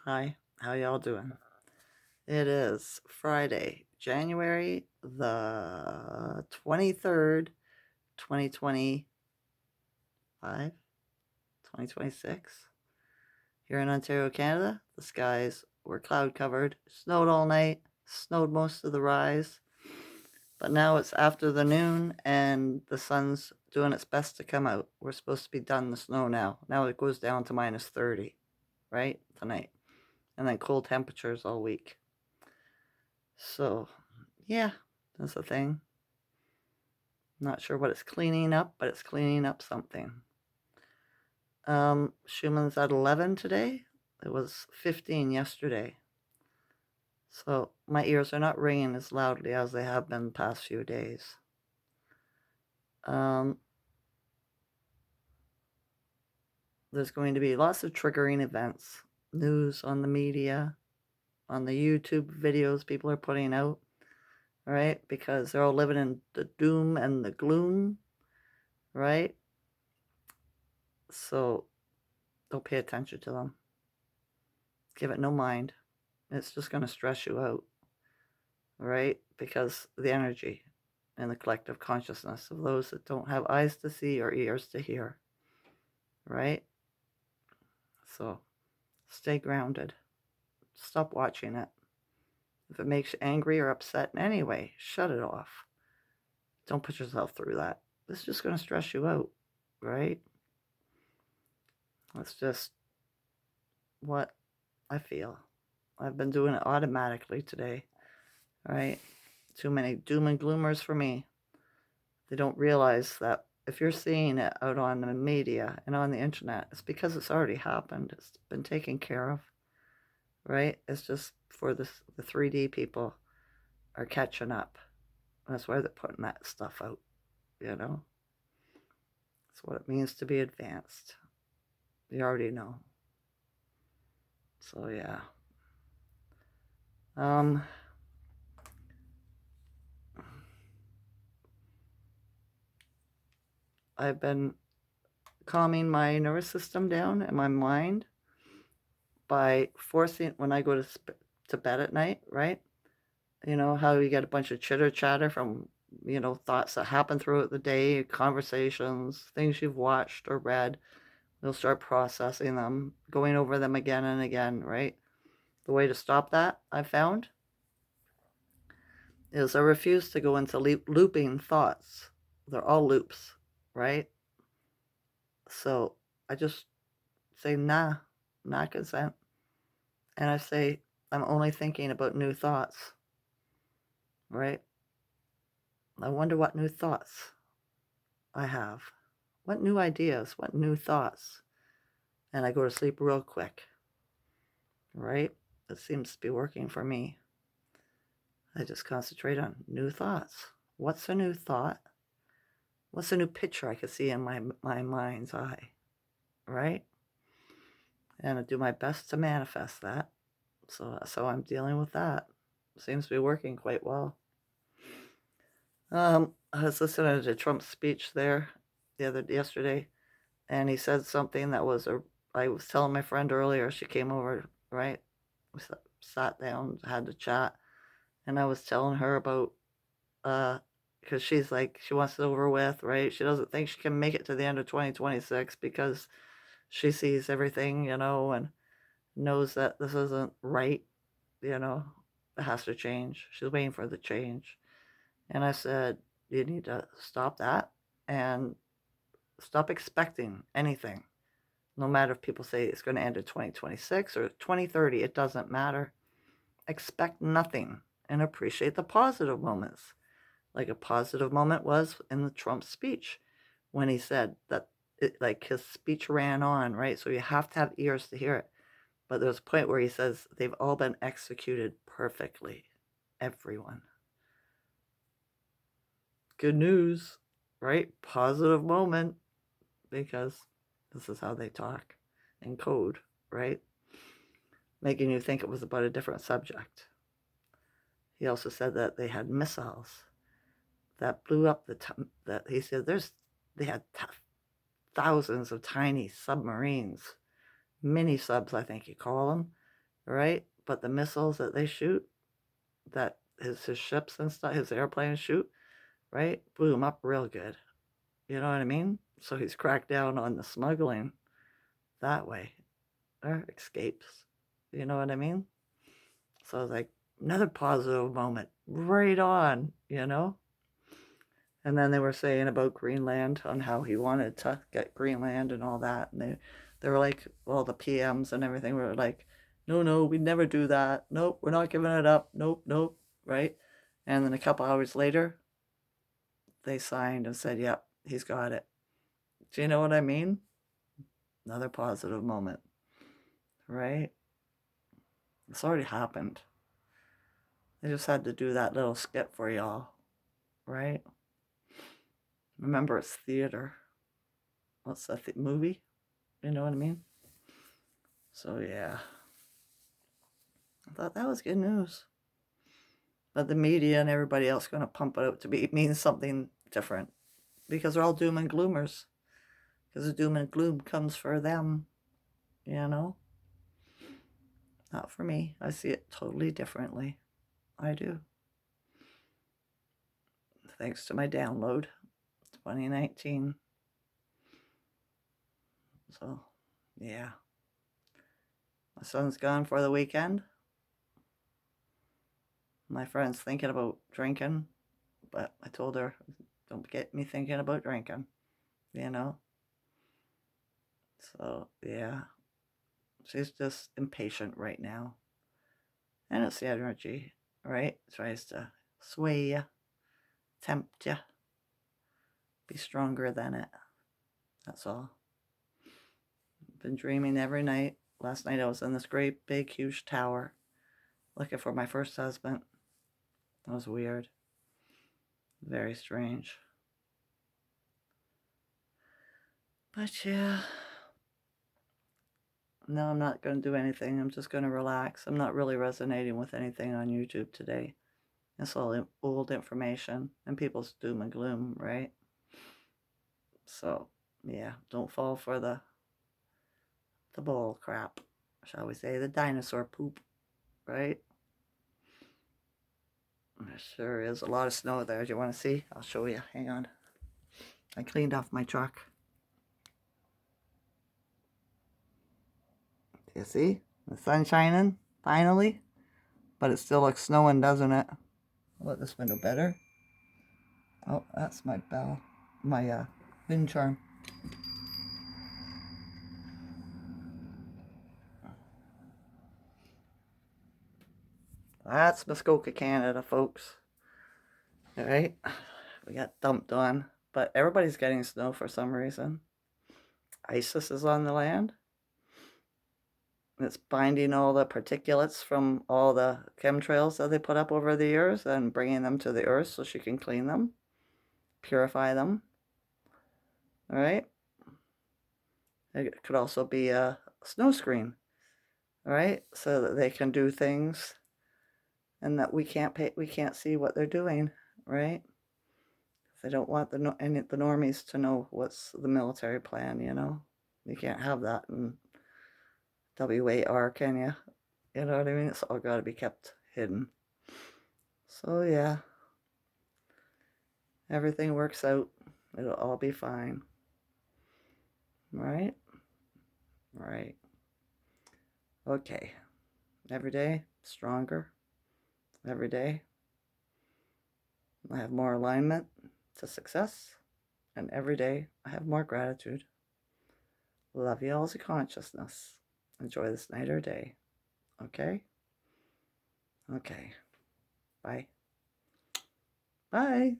Hi, how y'all doing? It is Friday, January the 23rd, 2025, 2026. Here in Ontario, Canada, the skies were cloud covered, snowed all night, snowed most of the rise, but now it's after the noon and the sun's doing its best to come out. We're supposed to be done the snow now. Now it goes down to minus 30, right? Tonight. And then cold temperatures all week. So, yeah, that's the thing. Not sure what it's cleaning up, but it's cleaning up something. Schuman's at 11 today. It was 15 yesterday. So my ears are not ringing as loudly as they have been the past few days. There's going to be lots of triggering events, news on the media, on the YouTube videos people are putting out, right? Because they're all living in the doom and the gloom, right? So don't pay attention to them. Give it no mind. It's just going to stress you out, right? Because the energy and the collective consciousness of those that don't have eyes to see or ears to hear, right? So stay grounded. Stop watching it. If it makes you angry or upset in any way, shut it off. Don't put yourself through that. It's just going to stress you out, right? That's just what I feel. I've been doing it automatically today, right? Too many doom and gloomers for me. They don't realize that if you're seeing it out on the media and on the internet, it's because it's already happened. It's been taken care of, right? It's just for the 3D people are catching up. That's why they're putting that stuff out, you know? That's what it means to be advanced. You already know. So, yeah. I've been calming my nervous system down and my mind by forcing, when I go to bed at night, right? You know, how you get a bunch of chitter chatter from, thoughts that happen throughout the day, conversations, things you've watched or read. You'll start processing them, going over them again and again, right? The way to stop that, I've found, is I refuse to go into looping thoughts. They're all loops, right? So I just say, nah, not consent. And I say, I'm only thinking about new thoughts, right? I wonder what new thoughts I have. What new ideas? What new thoughts? And I go to sleep real quick, right? It seems to be working for me. I just concentrate on new thoughts. What's a new thought? What's a new picture I could see in my mind's eye, right? And I do my best to manifest that. So I'm dealing with that. Seems to be working quite well. I was listening to Trump's speech there yesterday, and he said something that was I was telling my friend earlier. She came over, right? We sat down, had to chat, and I was telling her about because she's like she wants it over with, right? She doesn't think she can make it to the end of 2026 because she sees everything, and knows that this isn't right, you know. It has to change. She's waiting for the change. And I said, you need to stop that and stop expecting anything. No matter if people say it's going to end in 2026 or 2030, it doesn't matter. Expect nothing and appreciate the positive moments. Like a positive moment was in the Trump speech when he said that his speech ran on, right? So you have to have ears to hear it. But there's a point where he says they've all been executed perfectly. Everyone. Good news, right? Positive moment, because this is how they talk in code, right? Making you think it was about a different subject. He also said that they had missiles that blew up that he said they had thousands of tiny submarines, mini subs, I think you call them, right? But the missiles that they shoot, that his ships and stuff, his airplanes shoot, right? Blew him up real good. You know what I mean? So he's cracked down on the smuggling that way, or escapes. You know what I mean? So it's like another positive moment. Right on, you know? And then they were saying about Greenland, on how he wanted to get Greenland and all that. And they were like, all the PMs and everything were like, no, no, we'd never do that. Nope, we're not giving it up. Nope, nope, right? And then a couple hours later, they signed and said, yep, he's got it. Do you know what I mean? Another positive moment, right? It's already happened. They just had to do that little skit for y'all, right? Remember, it's theater. What's that movie? You know what I mean? So, yeah. I thought that was good news. But the media and everybody else going to pump it out to mean something different. Because they're all doom and gloomers. Because the doom and gloom comes for them, you know? Not for me. I see it totally differently. I do. Thanks to my download, 2019. So, yeah. My son's gone for the weekend. My friend's thinking about drinking, but I told her, don't get me thinking about drinking, you know? So, yeah. She's just impatient right now. And it's the energy, right? Tries to sway you, tempt you, be stronger than it. That's all. Been dreaming every night. Last night I was in this great, big, huge tower looking for my first husband. That was weird. Very strange. But yeah. No, I'm not going to do anything. I'm just going to relax. I'm not really resonating with anything on YouTube today. It's all old information and people's doom and gloom, right? So, yeah, don't fall for the bull crap, shall we say, the dinosaur poop, right? There sure is a lot of snow there. Do you want to see? I'll show you. Hang on. I cleaned off my truck. You see? The sun's shining, finally. But it still looks snowing, doesn't it? I'll let this window better. Oh, that's my bell. My wind charm. That's Muskoka, Canada, folks. Alright? We got dumped on. But everybody's getting snow for some reason. ISIS is on the land. It's binding all the particulates from all the chemtrails that they put up over the years and bringing them to the earth so she can clean them, purify them. All right? It could also be a snow screen, all right? So that they can do things and that we can't see what they're doing, right? They don't want the normies to know what's the military plan, you know? You can't have that in WAR, can you? You know what I mean? It's all got to be kept hidden. So, yeah. Everything works out. It'll all be fine. Right? Right. Okay. Every day, stronger. Every day, I have more alignment to success. And every day, I have more gratitude. Love you all as a consciousness. Enjoy this night or day. Okay? Okay. Bye. Bye.